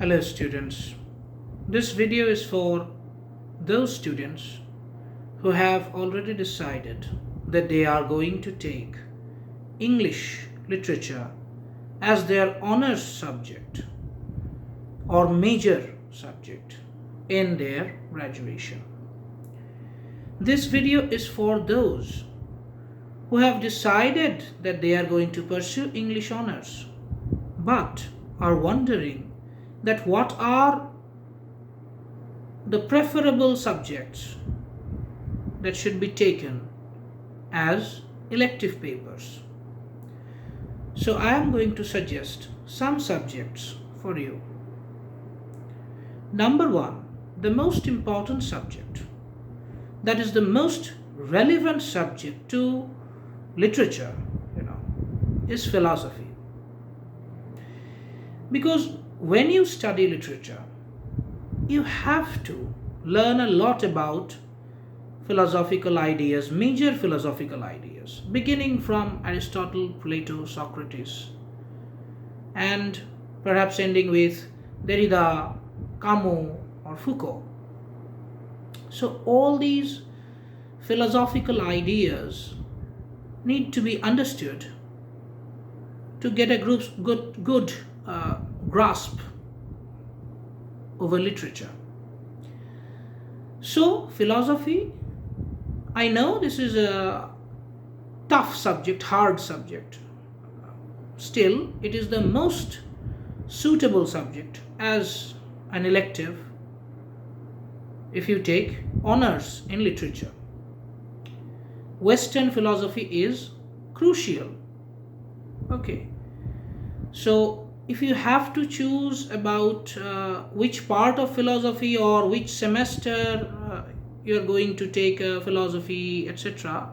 Hello students, this video is for those students who have already decided that they are going to take English literature as their honors subject or major subject in their graduation. This video is for those who have decided that they are going to pursue English honors but are wondering that what are the preferable subjects that should be taken as elective papers. So I am going to suggest some subjects for you. Number one, the most important subject, that is the most relevant subject to literature, is philosophy. Because when you study literature, you have to learn a lot about philosophical ideas, major philosophical ideas, beginning from Aristotle, Plato, Socrates, and perhaps ending with Derrida, Camus, or Foucault. So all these philosophical ideas need to be understood to get a good grasp over literature. So philosophy, I know this is a tough subject, hard subject. Still, it is the most suitable subject as an elective if you take honors in literature. Western philosophy is crucial. Okay. So if you have to choose about which part of philosophy or which semester you're going to take philosophy, etc.,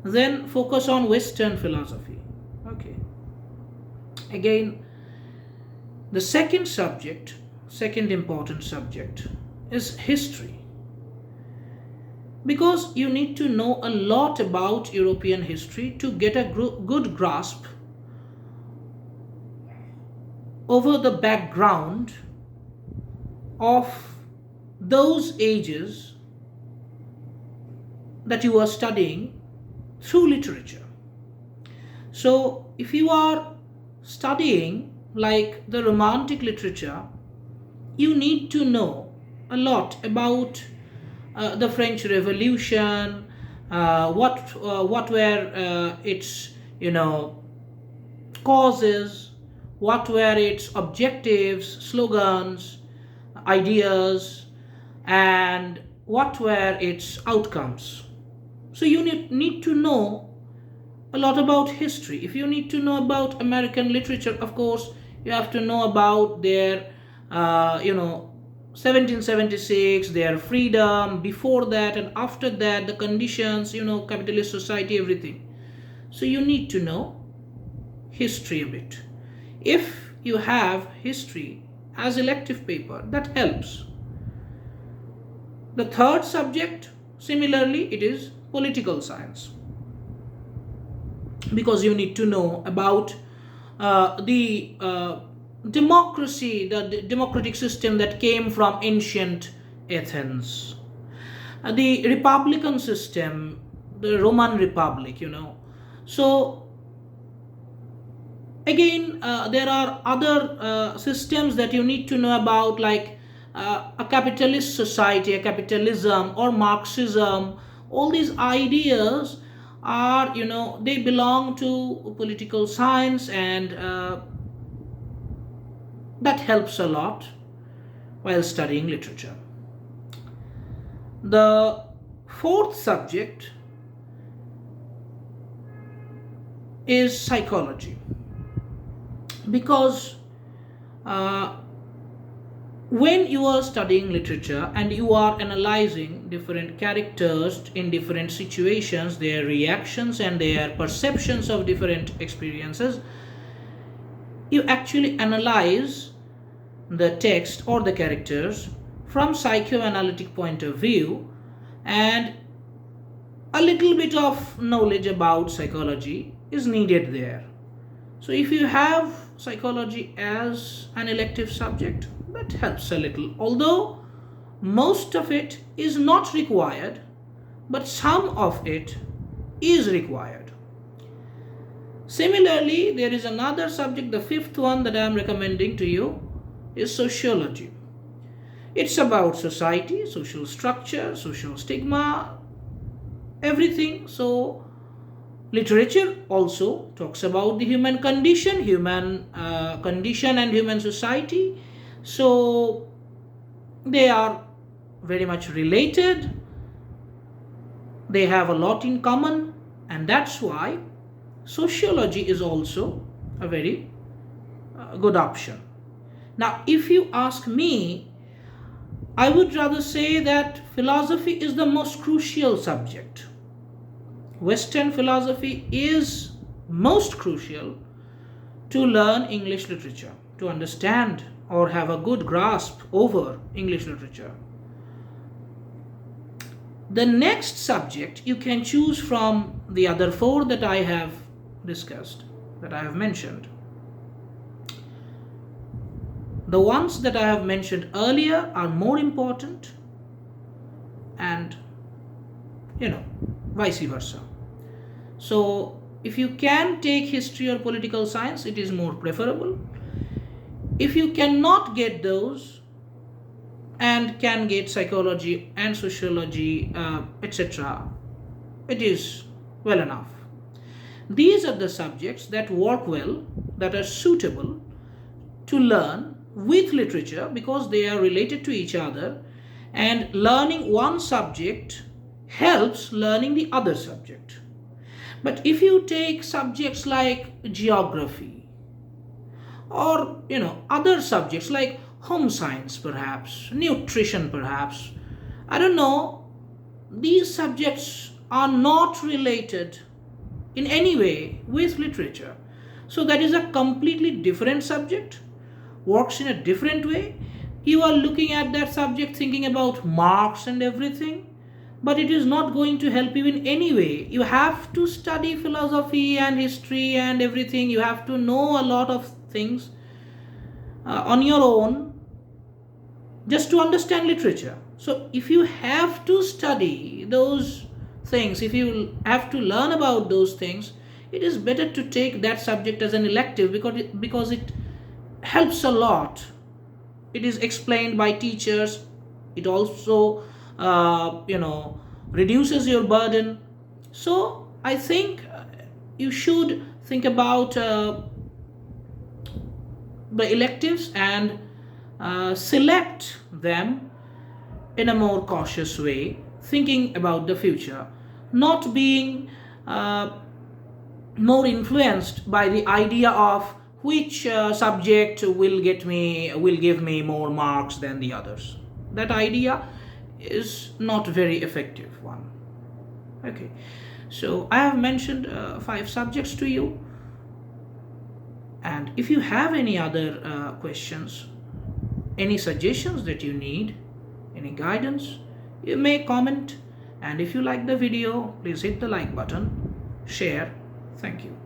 then focus on Western philosophy. Okay. Again, the second important subject is history. Because you need to know a lot about European history to get a good grasp over the background of those ages that you are studying through literature. So if you are studying like the Romantic literature, you need to know a lot about the French Revolution, what were its causes, what were its objectives, slogans, ideas, and what were its outcomes. So you need to know a lot about history. If you need to know about American literature, of course, you have to know about their, 1776, their freedom, before that and after that, the conditions, capitalist society, everything. So you need to know history a bit. If you have history as elective paper, that helps. The third subject, similarly, it is political science. Because you need to know about the democracy, the democratic system that came from ancient Athens, the republican system, the Roman Republic, So again, there are other systems that you need to know about, like a capitalist society, a capitalism, or Marxism. All these ideas are, they belong to political science, and that helps a lot while studying literature. The fourth subject is psychology. Because when you are studying literature and you are analyzing different characters in different situations, their reactions and their perceptions of different experiences, you actually analyze the text or the characters from psychoanalytic point of view, and a little bit of knowledge about psychology is needed there. So if you have psychology as an elective subject. That helps a little, although most of it is not required, but some of it is required. Similarly, there is another subject, the fifth one that I am recommending to you is sociology. It's about society, social structure, social stigma, everything. So literature also talks about the human condition, and human society. So they are very much related. They have a lot in common, and that's why sociology is also a very good option. Now, if you ask me, I would rather say that philosophy is the most crucial subject. Western philosophy is most crucial to learn English literature, to understand or have a good grasp over English literature. The next subject you can choose from the other four that I have discussed, that I have mentioned. The ones that I have mentioned earlier are more important, and vice versa. So if you can take history or political science, it is more preferable. If you cannot get those and can get psychology and sociology, etc., it is well enough. These are the subjects that work well, that are suitable to learn with literature because they are related to each other, and learning one subject helps learning the other subject. But if you take subjects like geography or other subjects like home science, perhaps nutrition, perhaps, I don't know, these subjects are not related in any way with literature. So that is a completely different subject, works in a different way. You are looking at that subject thinking about marks and everything, but it is not going to help you in any way. You have to study philosophy and history and everything. You have to know a lot of things on your own just to understand literature. So if you have to study those things, if you have to learn about those things, it is better to take that subject as an elective because it helps a lot. It is explained by teachers. It also reduces your burden. So I think you should think about the electives and select them in a more cautious way, thinking about the future, not being more influenced by the idea of which subject will give me more marks than the others. That idea is not very effective one. Okay, so I have mentioned 5 subjects to you, and if you have any other questions, any suggestions that you need, any guidance, you may comment. And if you like the video, please hit the like button, share. Thank you.